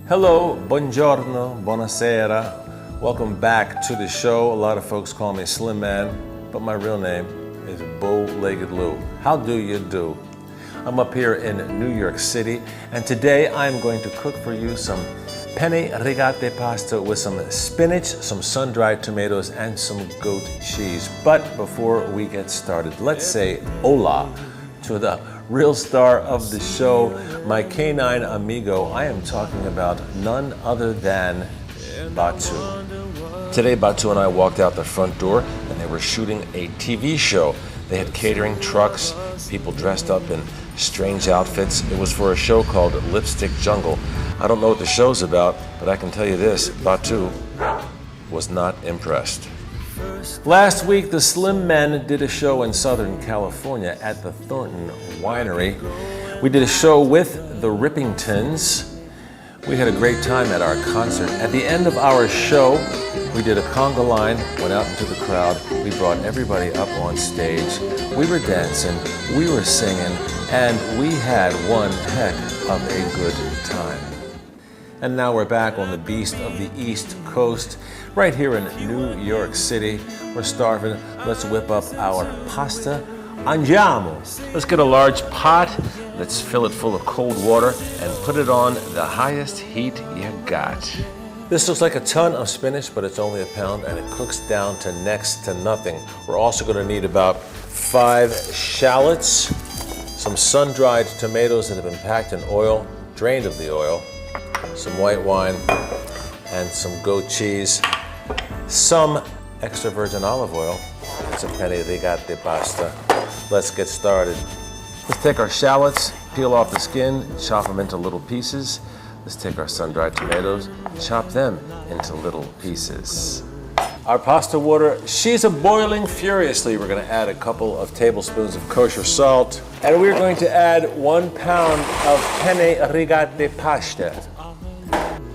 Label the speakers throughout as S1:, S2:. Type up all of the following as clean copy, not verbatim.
S1: Hello, buongiorno, buonasera. Welcome back to the show. A lot of folks call me Slim Man, but my real name is Bow-Legged Lou. How do you do? I'm up here in New York City, and today I'm going to cook for you some penne rigate pasta with some spinach, some sun-dried tomatoes, and some goat cheese. But before we get started, let's say hola to the real star of the show, my canine amigo. I am talking about none other than Batu. Today, Batu and I walked out the front door and they were shooting a TV show. They had catering trucks, people dressed up in strange outfits. It was for a show called Lipstick Jungle. I don't know what the show's about, but I can tell you this, Batu was not impressed. Last week, the Slim Men did a show in Southern California at the Thornton Winery. We did a show with the Rippingtons. We had a great time at our concert. At the end of our show, we did a conga line, went out into the crowd. We brought everybody up on stage. We were dancing, we were singing, and we had one heck of a good time. And now we're back on the beast of the East Coast, right here in New York City. We're starving. Let's whip up our pasta. Andiamo. Let's get a large pot. Let's fill it full of cold water and put it on the highest heat you got. This looks like a ton of spinach, but it's only a pound, and it cooks down to next to nothing. We're also going to need about 5 shallots, some sun-dried tomatoes that have been packed in oil, drained of the oil, some white wine, and some goat cheese, some extra virgin olive oil. It's a penne rigate pasta. Let's get started. Let's take our shallots, peel off the skin, chop them into little pieces. Let's take our sun-dried tomatoes, chop them into little pieces. Our pasta water, she's boiling furiously. We're going to add a couple of tablespoons of kosher salt, and we're going to add 1 pound of penne rigate pasta.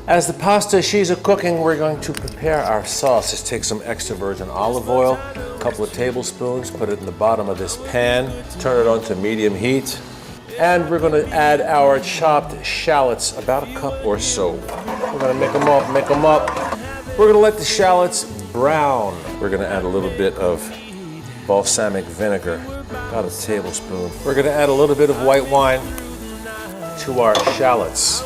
S1: As the pasta she's cooking, we're going to prepare our sauce. Just take some extra virgin olive oil, a couple of tablespoons, put it in the bottom of this pan, turn it on to medium heat, and we're going to add our chopped shallots, about a cup or so. We're going to make them up. We're going to let the shallots brown. We're going to add a little bit of balsamic vinegar, about a tablespoon. We're going to add a little bit of white wine to our shallots.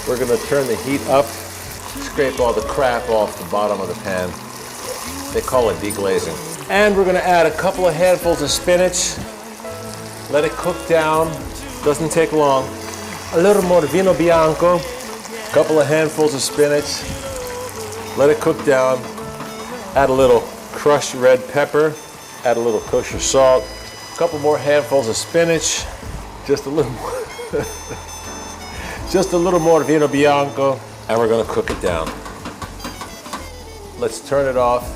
S1: We're going to turn the heat up, scrape all the crap off the bottom of the pan. They call it deglazing. And we're going to add a couple of handfuls of spinach. Let it cook down. Doesn't take long. A little more vino bianco. A couple of handfuls of spinach. Let it cook down. Add a little crushed red pepper. Add a little kosher salt. A couple more handfuls of spinach. Just a little more. Just a little more vino bianco, and we're going to cook it down. Let's turn it off.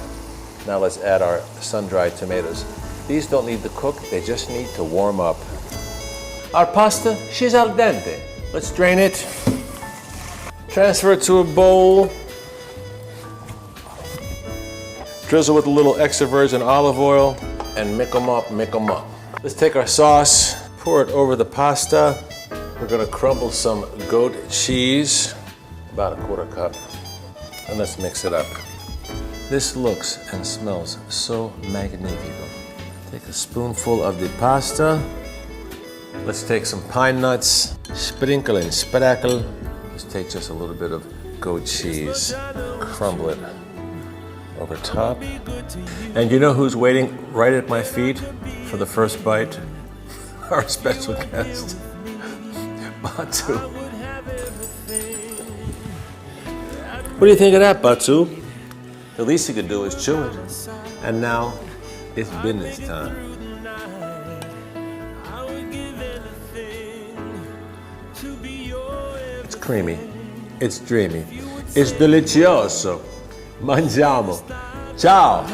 S1: Now let's add our sun-dried tomatoes. These don't need to cook, they just need to warm up. Our pasta, she's al dente. Let's drain it. Transfer it to a bowl. Drizzle with a little extra virgin olive oil, and make them up. Let's take our sauce, pour it over the pasta. We're going to crumble some goat cheese, about a 1/4 cup, and let's mix it up. This looks and smells so magnifico. Take a spoonful of the pasta. Let's take some pine nuts, sprinkle and sprinkle. Let's take just a little bit of goat cheese, crumble it over top. And you know who's waiting right at my feet for the first bite? Our special guest, Batu. What do you think of that, Batu? The least you could do is chew it. And now, it's business time. It's creamy. It's dreamy. It's delicioso. Mangiamo. Ciao.